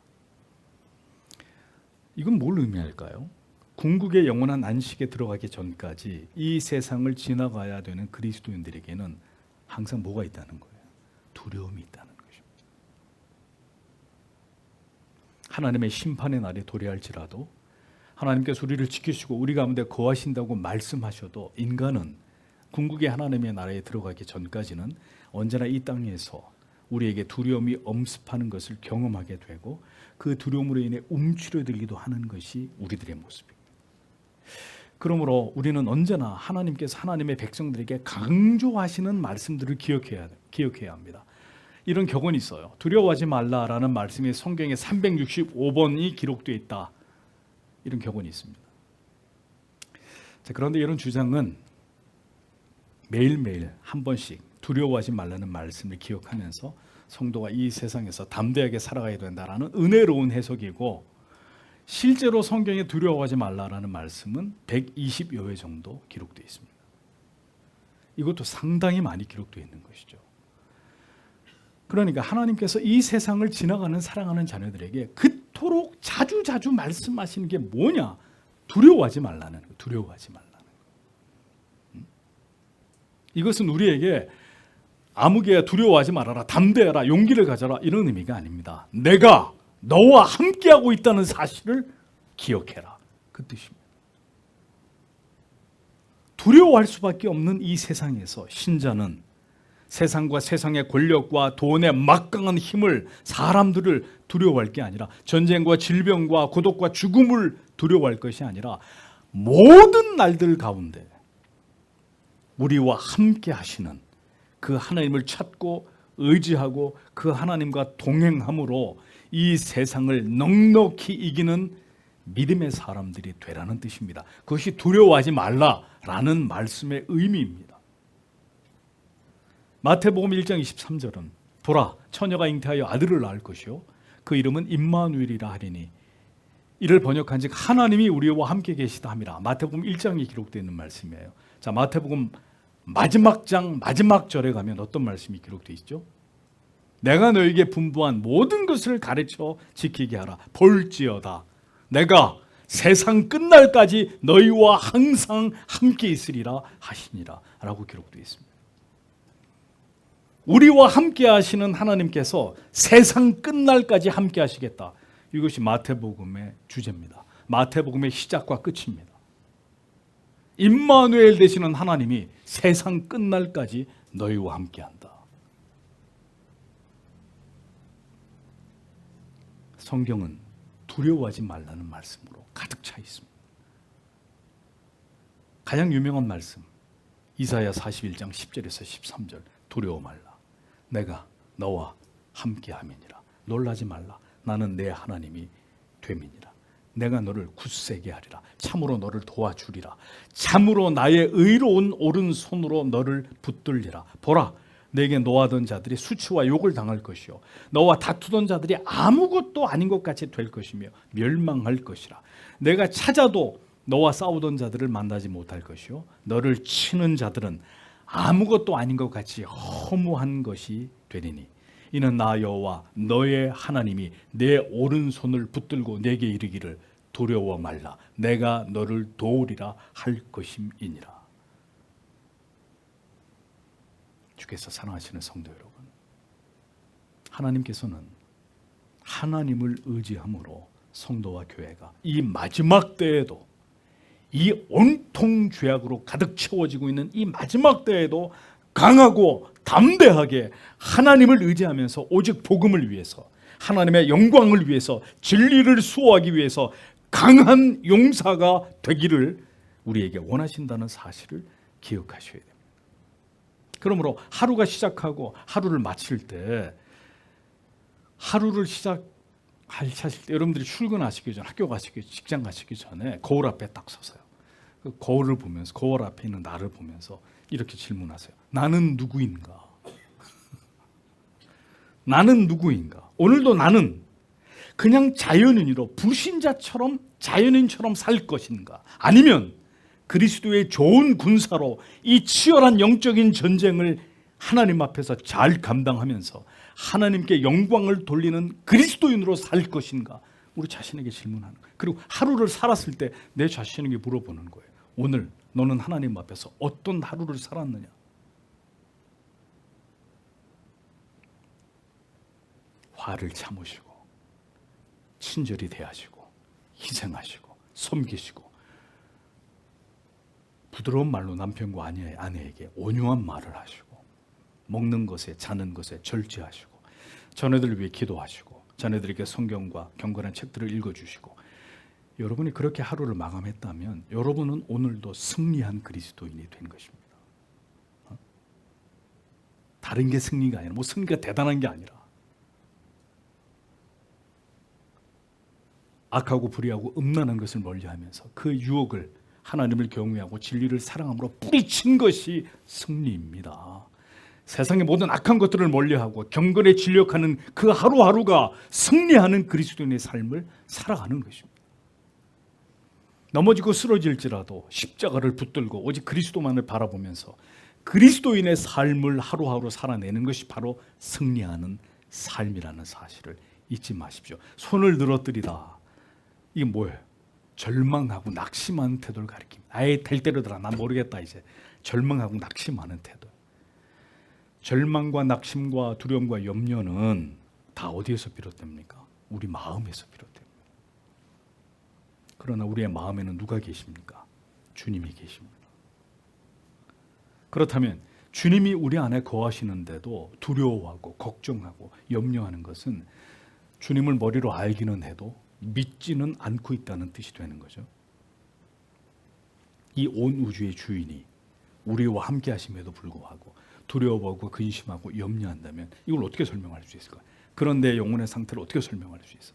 이건 뭘 의미할까요? 궁극의 영원한 안식에 들어가기 전까지 이 세상을 지나가야 되는 그리스도인들에게는 항상 뭐가 있다는 거예요? 두려움이 있다는 것입니다. 하나님의 심판의 날에 도래할지라도 하나님께서 우리를 지키시고 우리 가운데 거하신다고 말씀하셔도 인간은 궁극의 하나님의 나라에 들어가기 전까지는 언제나 이 땅에서 우리에게 두려움이 엄습하는 것을 경험하게 되고 그 두려움으로 인해 움츠러들기도 하는 것이 우리들의 모습입니다. 그러므로 우리는 언제나 하나님께서 하나님의 백성들에게 강조하시는 말씀들을 기억해야 합니다. 이런 격언이 있어요. 두려워하지 말라라는 말씀이 성경에 365번이 기록되어 있다. 이런 격언이 있습니다. 자, 그런데 이런 주장은 매일매일 한 번씩 두려워하지 말라는 말씀을 기억하면서 성도가 이 세상에서 담대하게 살아가야 된다라는 은혜로운 해석이고, 실제로 성경에 두려워하지 말라라는 말씀은 120여 회 정도 기록되어 있습니다. 이것도 상당히 많이 기록되어 있는 것이죠. 그러니까 하나님께서 이 세상을 지나가는 사랑하는 자녀들에게 그토록 자주 말씀하시는 게 뭐냐? 두려워하지 말라는 거. 두려워하지 말라는 거. 이것은 우리에게 아무개야 두려워하지 말아라, 담대해라, 용기를 가져라 이런 의미가 아닙니다. 내가 너와 함께하고 있다는 사실을 기억해라, 그 뜻입니다. 두려워할 수밖에 없는 이 세상에서 신자는 세상과 세상의 권력과 돈의 막강한 힘을, 사람들을 두려워할 게 아니라, 전쟁과 질병과 고독과 죽음을 두려워할 것이 아니라 모든 날들 가운데 우리와 함께 하시는 그 하나님을 찾고 의지하고 그 하나님과 동행함으로 이 세상을 넉넉히 이기는 믿음의 사람들이 되라는 뜻입니다. 그것이 두려워하지 말라라는 말씀의 의미입니다. 마태복음 1장 23절은 보라, 처녀가 잉태하여 아들을 낳을 것이요 그 이름은 임마누엘이라 하리니 이를 번역한즉 하나님이 우리와 함께 계시다 함이라. 마태복음 1장에 기록되어 있는 말씀이에요. 자, 마태복음 마지막 장 마지막 절에 가면 어떤 말씀이 기록되어 있죠? 내가 너에게 분부한 모든 것을 가르쳐 지키게 하라. 볼지어다 내가 세상 끝날까지 너희와 항상 함께 있으리라 하시니라 라고 기록되어 있습니다. 우리와 함께 하시는 하나님께서 세상 끝날까지 함께 하시겠다. 이것이 마태복음의 주제입니다. 마태복음의 시작과 끝입니다. 임마누엘 되시는 하나님이 세상 끝날까지 너희와 함께한다. 성경은 두려워하지 말라는 말씀으로 가득 차 있습니다. 가장 유명한 말씀 이사야 41장 10절에서 13절 두려워 말라. 내가 너와 함께함이니라. 놀라지 말라. 나는 내 하나님이 됨이니라. 내가 너를 굳세게 하리라. 참으로 너를 도와주리라. 참으로 나의 의로운 오른손으로 너를 붙들리라. 보라, 내게 노하던 자들이 수치와 욕을 당할 것이요 너와 다투던 자들이 아무것도 아닌 것 같이 될 것이며 멸망할 것이라. 내가 찾아도 너와 싸우던 자들을 만나지 못할 것이요 너를 치는 자들은 아무것도 아닌 것 같이 허무한 것이 되리니 이는 나 여호와 너의 하나님이 내 오른손을 붙들고 내게 이르기를 두려워 말라. 내가 너를 도우리라 할 것임이니라. 주께서 사랑하시는 성도 여러분, 하나님께서는 하나님을 의지함으로 성도와 교회가 이 마지막 때에도, 이 온통 죄악으로 가득 채워지고 있는 이 마지막 때에도 강하고 담대하게 하나님을 의지하면서 오직 복음을 위해서, 하나님의 영광을 위해서, 진리를 수호하기 위해서 강한 용사가 되기를 우리에게 원하신다는 사실을 기억하셔야 됩니다. 그러므로 하루가 시작하고 하루를 마칠 때, 하루를 시작하실 때 여러분들이 출근하시기 전, 학교 가시기, 직장 가시기 전에 거울 앞에 딱 서서요. 그 거울을 보면서, 거울 앞에 있는 나를 보면서 이렇게 질문하세요. 나는 누구인가? 나는 누구인가? 오늘도 나는 그냥 자연인으로 불신자처럼 자연인처럼 살 것인가? 아니면 그리스도의 좋은 군사로 이 치열한 영적인 전쟁을 하나님 앞에서 잘 감당하면서 하나님께 영광을 돌리는 그리스도인으로 살 것인가? 우리 자신에게 질문하는 거예요. 그리고 하루를 살았을 때 내 자신에게 물어보는 거예요. 오늘 너는 하나님 앞에서 어떤 하루를 살았느냐? 화를 참으시고 친절히 대하시고 희생하시고 섬기시고 부드러운 말로 남편과 아내에게 온유한 말을 하시고 먹는 것에 자는 것에 절제하시고 자녀들을 위해 기도하시고 자녀들에게 성경과 경건한 책들을 읽어주시고 여러분이 그렇게 하루를 마감했다면 여러분은 오늘도 승리한 그리스도인이 된 것입니다. 다른 게 승리가 아니라 승리가 대단한 게 아니라 악하고 불의하고 음란한 것을 멀리하면서 그 유혹을 하나님을 경외하고 진리를 사랑함으로 뿌리친 것이 승리입니다. 세상의 모든 악한 것들을 멀리하고 경건에 진력하는 그 하루하루가 승리하는 그리스도인의 삶을 살아가는 것입니다. 넘어지고 쓰러질지라도 십자가를 붙들고 오직 그리스도만을 바라보면서 그리스도인의 삶을 하루하루 살아내는 것이 바로 승리하는 삶이라는 사실을 잊지 마십시오. 손을 늘어뜨리다. 이게 뭐예요? 절망하고 낙심하는 태도를 가리킵니다. 아예 될 대로더라. 난 모르겠다 이제. 절망하고 낙심하는 태도. 절망과 낙심과 두려움과 염려는 다 어디에서 비롯됩니까? 우리 마음에서 비롯됩니다. 그러나 우리의 마음에는 누가 계십니까? 주님이 계십니다. 그렇다면 주님이 우리 안에 거하시는데도 두려워하고 걱정하고 염려하는 것은 주님을 머리로 알기는 해도 믿지는 않고 있다는 뜻이 되는 거죠. 이 온 우주의 주인이 우리와 함께 하심에도 불구하고 두려워하고 근심하고 염려한다면 이걸 어떻게 설명할 수 있을까요? 그런데 영혼의 상태를 어떻게 설명할 수 있어?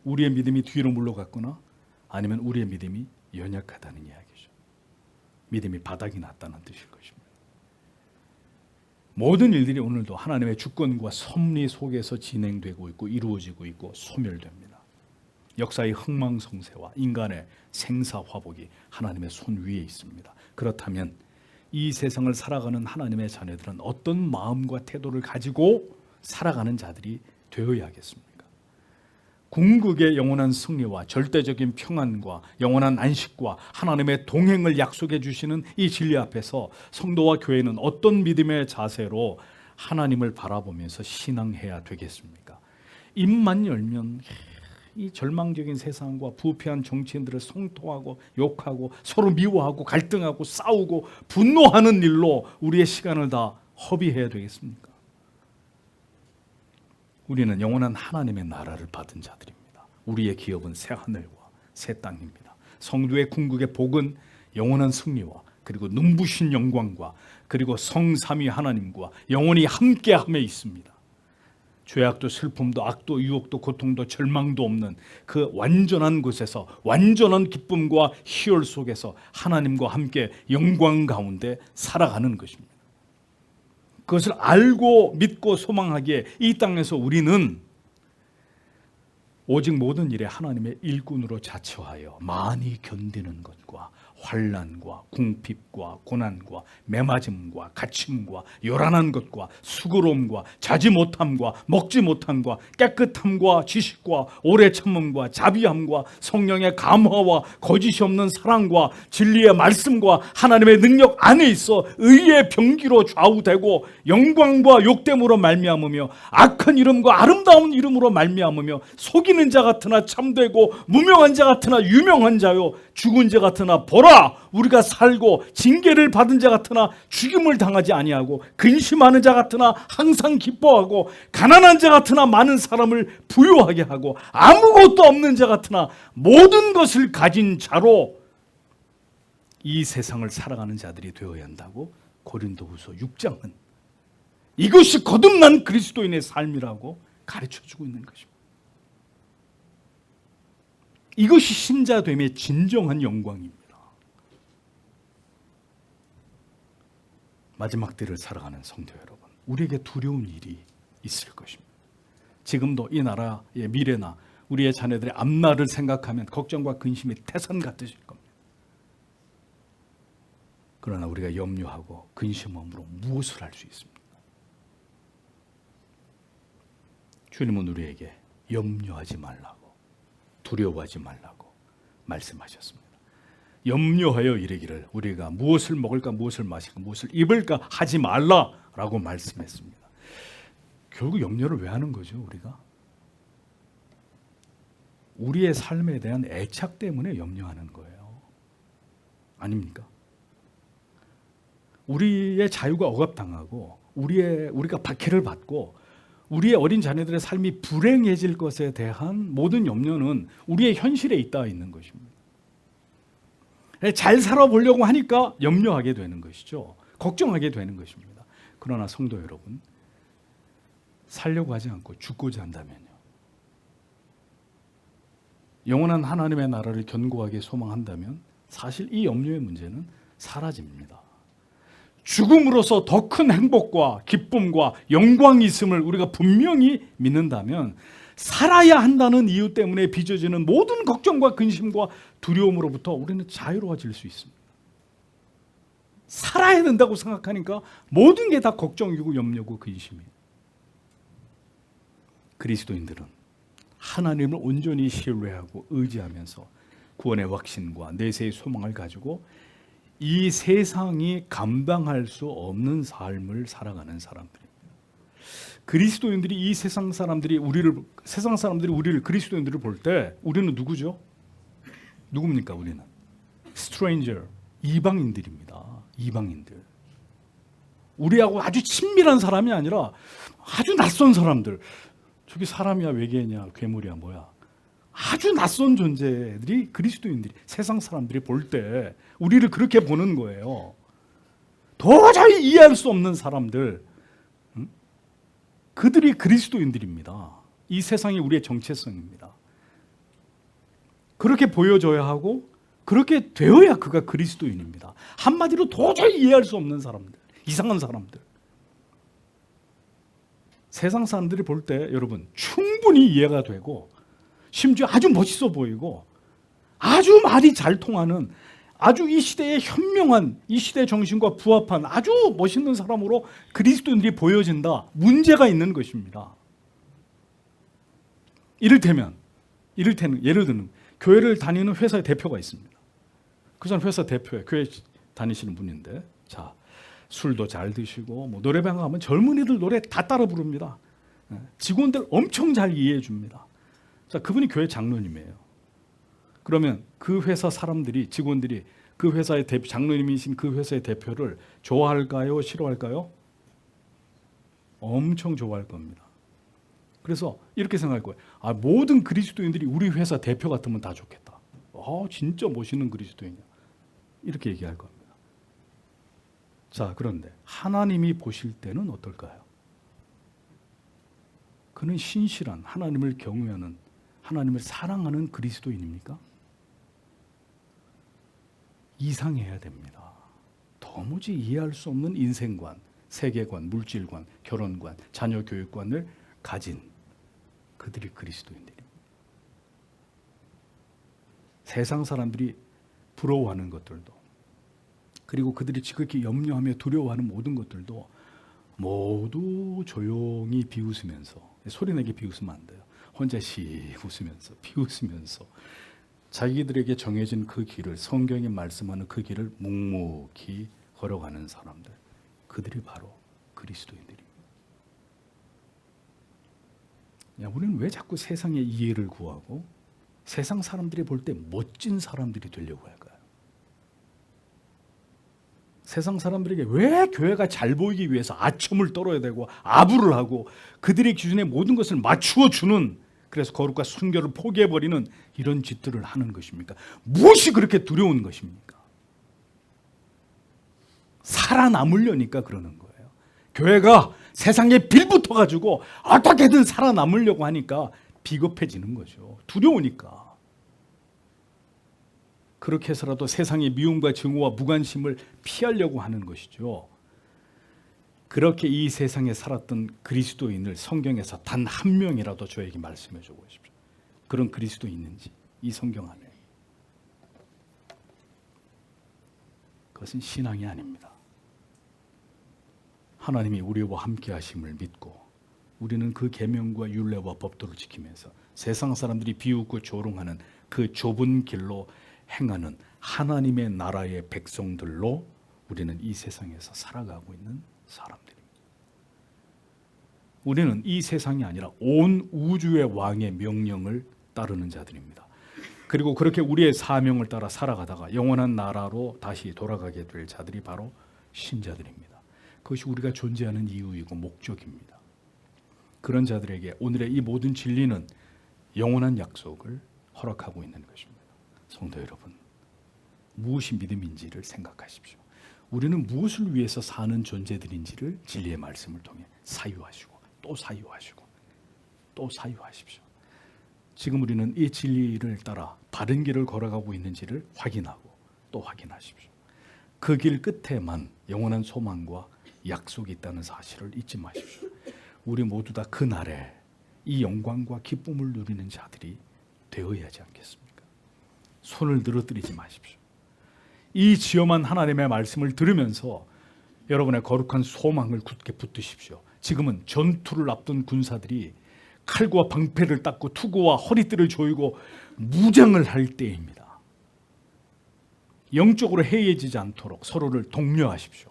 우리의 믿음이 뒤로 물러갔거나 아니면 우리의 믿음이 연약하다는 이야기죠. 믿음이 바닥이 났다는 뜻일 것입니다. 모든 일들이 오늘도 하나님의 주권과 섭리 속에서 진행되고 있고 이루어지고 있고 소멸됩니다. 역사의 흥망성쇠와 인간의 생사화복이 하나님의 손 위에 있습니다. 그렇다면 이 세상을 살아가는 하나님의 자녀들은 어떤 마음과 태도를 가지고 살아가는 자들이 되어야겠습니까? 궁극의 영원한 승리와 절대적인 평안과 영원한 안식과 하나님의 동행을 약속해 주시는 이 진리 앞에서 성도와 교회는 어떤 믿음의 자세로 하나님을 바라보면서 신앙해야 되겠습니까? 입만 열면 이 절망적인 세상과 부패한 정치인들을 성토하고 욕하고 서로 미워하고 갈등하고 싸우고 분노하는 일로 우리의 시간을 다 허비해야 되겠습니까? 우리는 영원한 하나님의 나라를 받은 자들입니다. 우리의 기업은 새 하늘과 새 땅입니다. 성도의 궁극의 복은 영원한 승리와 그리고 눈부신 영광과 그리고 성삼위 하나님과 영원히 함께함에 있습니다. 죄악도 슬픔도 악도 유혹도 고통도 절망도 없는 그 완전한 곳에서 완전한 기쁨과 희열 속에서 하나님과 함께 영광 가운데 살아가는 것입니다. 그것을 알고 믿고 소망하기에 이 땅에서 우리는 오직 모든 일에 하나님의 일꾼으로 자처하여 많이 견디는 것과 환난과 궁핍과 고난과 매맞음과 갇힘과 요란한 것과 수고로움과 자지 못함과 먹지 못함과 깨끗함과 지식과 오래 참음과 자비함과 성령의 감화와 거짓이 없는 사랑과 진리의 말씀과 하나님의 능력 안에 있어 의의 병기로 좌우되고 영광과 욕됨으로 말미암으며 악한 이름과 아름다운 이름으로 말미암으며 속이는 자 같으나 참되고 무명한 자 같으나 유명한 자요 죽은 자 같으나 보라 우리가 살고 징계를 받은 자 같으나 죽임을 당하지 아니하고 근심하는 자 같으나 항상 기뻐하고 가난한 자 같으나 많은 사람을 부유하게 하고 아무것도 없는 자 같으나 모든 것을 가진 자로 이 세상을 살아가는 자들이 되어야 한다고 고린도후서 6장은 이것이 거듭난 그리스도인의 삶이라고 가르쳐주고 있는 것입니다. 이것이 신자됨의 진정한 영광입니다. 마지막 때를 살아가는 성도 여러분, 우리에게 두려운 일이 있을 것입니다. 지금도 이 나라의 미래나 우리의 자녀들의 앞날을 생각하면 걱정과 근심이 태산 같으실 겁니다. 그러나 우리가 염려하고 근심함으로 무엇을 할 수 있습니까? 주님은 우리에게 염려하지 말라고, 두려워하지 말라고 말씀하셨습니다. 염려하여 이르기를 우리가 무엇을 먹을까, 무엇을 마실까, 무엇을 입을까 하지 말라라고 말씀했습니다. 결국 염려를 왜 하는 거죠, 우리가? 우리의 삶에 대한 애착 때문에 염려하는 거예요. 아닙니까? 우리의 자유가 억압당하고 우리가 박해를 받고 우리의 어린 자녀들의 삶이 불행해질 것에 대한 모든 염려는 우리의 현실에 있는 것입니다. 잘 살아보려고 하니까 염려하게 되는 것이죠. 걱정하게 되는 것입니다. 그러나 성도 여러분, 살려고 하지 않고 죽고자 한다면요, 영원한 하나님의 나라를 견고하게 소망한다면 사실 이 염려의 문제는 사라집니다. 죽음으로써 더 큰 행복과 기쁨과 영광이 있음을 우리가 분명히 믿는다면 살아야 한다는 이유 때문에 빚어지는 모든 걱정과 근심과 두려움으로부터 우리는 자유로워질 수 있습니다. 살아야 된다고 생각하니까 모든 게 다 걱정이고 염려고 근심이에요. 그리스도인들은 하나님을 온전히 신뢰하고 의지하면서 구원의 확신과 내세의 소망을 가지고 이 세상이 감당할 수 없는 삶을 살아가는 사람들입니다. 그리스도인들이 이 세상 사람들이 우리를 그리스도인들을 볼 때 우리는 누구죠? 누굽니까? 우리는 stranger, 이방인들입니다. 이방인들. 우리하고 아주 친밀한 사람이 아니라 아주 낯선 사람들. 저기 사람이야, 외계인이야, 괴물이야, 뭐야. 아주 낯선 존재들이 그리스도인들이, 세상 사람들이 볼 때 우리를 그렇게 보는 거예요. 도저히 이해할 수 없는 사람들, 그들이 그리스도인들입니다. 이 세상이 우리의 정체성입니다. 그렇게 보여줘야 하고 그렇게 되어야 그가 그리스도인입니다. 한마디로 도저히 이해할 수 없는 사람들, 이상한 사람들. 세상 사람들이 볼 때 여러분 충분히 이해가 되고 심지어 아주 멋있어 보이고 아주 말이 잘 통하는, 아주 이 시대의 현명한, 이 시대 정신과 부합한 아주 멋있는 사람으로 그리스도인들이 보여진다. 문제가 있는 것입니다. 이를테면 예를 들면 교회를 다니는 회사의 대표가 있습니다. 그 사람 회사 대표에 교회 다니시는 분인데, 자, 술도 잘 드시고 뭐 노래방 가면 젊은이들 노래 다 따라 부릅니다. 직원들 엄청 잘 이해해 줍니다. 자, 그분이 교회 장로님이에요. 그러면 그 회사 사람들이, 직원들이 그 회사의 장로님이신 그 회사의 대표를 좋아할까요? 싫어할까요? 엄청 좋아할 겁니다. 그래서 이렇게 생각할 거예요. 아, 모든 그리스도인들이 우리 회사 대표 같으면 다 좋겠다. 진짜 멋있는 그리스도인이야. 이렇게 얘기할 겁니다. 자, 그런데 하나님이 보실 때는 어떨까요? 그는 신실한, 하나님을 경외하는, 하나님을 사랑하는 그리스도인입니까? 이상해야 됩니다. 도무지 이해할 수 없는 인생관, 세계관, 물질관, 결혼관, 자녀 교육관을 가진 그들이 그리스도인들입니다. 세상 사람들이 부러워하는 것들도, 그리고 그들이 지극히 염려하며 두려워하는 모든 것들도 모두 조용히 비웃으면서, 소리내게 비웃으면 안 돼요. 혼자 씩 웃으면서, 비웃으면서 자기들에게 정해진 그 길을, 성경이 말씀하는 그 길을 묵묵히 걸어가는 사람들, 그들이 바로 그리스도인들입니다. 우리는 왜 자꾸 세상의 이해를 구하고 세상 사람들이 볼 때 멋진 사람들이 되려고 할까요? 세상 사람들에게 왜 교회가 잘 보이기 위해서 아첨을 떨어야 되고 아부를 하고 그들의 기준에 모든 것을 맞추어 주는, 그래서 거룩과 순결을 포기해버리는 이런 짓들을 하는 것입니까? 무엇이 그렇게 두려운 것입니까? 살아남으려니까 그러는 거예요. 교회가 세상에 빌붙어가지고 어떻게든 살아남으려고 하니까 비겁해지는 거죠. 두려우니까. 그렇게 해서라도 세상의 미움과 증오와 무관심을 피하려고 하는 것이죠. 그렇게 이 세상에 살았던 그리스도인을 성경에서 단 한 명이라도 저에게 말씀해 줘 보십시오. 그런 그리스도 있는지 이 성경 안에. 그것은 신앙이 아닙니다. 하나님이 우리와 함께 하심을 믿고 우리는 그 계명과 율례와 법도를 지키면서 세상 사람들이 비웃고 조롱하는 그 좁은 길로 행하는 하나님의 나라의 백성들로 우리는 이 세상에서 살아가고 있는 사람들입니다. 우리는 이 세상이 아니라 온 우주의 왕의 명령을 따르는 자들입니다. 그리고 그렇게 우리의 사명을 따라 살아가다가 영원한 나라로 다시 돌아가게 될 자들이 바로 신자들입니다. 그것이 우리가 존재하는 이유이고 목적입니다. 그런 자들에게 오늘의 이 모든 진리는 영원한 약속을 허락하고 있는 것입니다. 성도 여러분, 무엇이 믿음인지를 생각하십시오. 우리는 무엇을 위해서 사는 존재들인지를 진리의 말씀을 통해 사유하시고 또 사유하시고 또 사유하십시오. 지금 우리는 이 진리를 따라 바른 길을 걸어가고 있는지를 확인하고 또 확인하십시오. 그 길 끝에만 영원한 소망과 약속이 있다는 사실을 잊지 마십시오. 우리 모두 다 그날에 이 영광과 기쁨을 누리는 자들이 되어야 하지 않겠습니까? 손을 늘어뜨리지 마십시오. 이 지엄한 하나님의 말씀을 들으면서 여러분의 거룩한 소망을 굳게 붙드십시오. 지금은 전투를 앞둔 군사들이 칼과 방패를 닦고 투구와 허리띠를 조이고 무장을 할 때입니다. 영적으로 해이해지지 않도록 서로를 독려하십시오.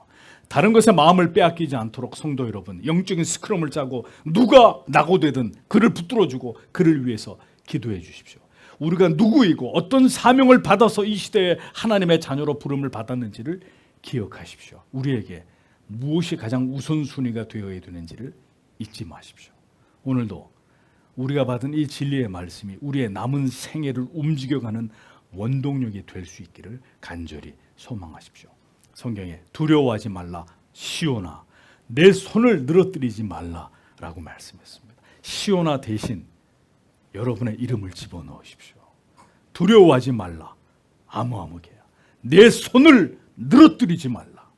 다른 것에 마음을 빼앗기지 않도록 성도 여러분, 영적인 스크럼을 짜고 누가 낙오되든 그를 붙들어주고 그를 위해서 기도해 주십시오. 우리가 누구이고 어떤 사명을 받아서 이 시대에 하나님의 자녀로 부름을 받았는지를 기억하십시오. 우리에게 무엇이 가장 우선순위가 되어야 되는지를 잊지 마십시오. 오늘도 우리가 받은 이 진리의 말씀이 우리의 남은 생애를 움직여가는 원동력이 될 수 있기를 간절히 소망하십시오. 성경에 두려워하지 말라 시온아 내 손을 늘어뜨리지 말라라고 말씀했습니다. 시온아 대신 여러분의 이름을 집어넣으십시오. 두려워하지 말라 아무개야 내 손을 늘어뜨리지 말라.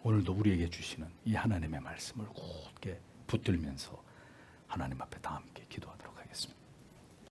오늘도 우리에게 주시는 이 하나님의 말씀을 굳게 붙들면서 하나님 앞에 다 함께 기도하도록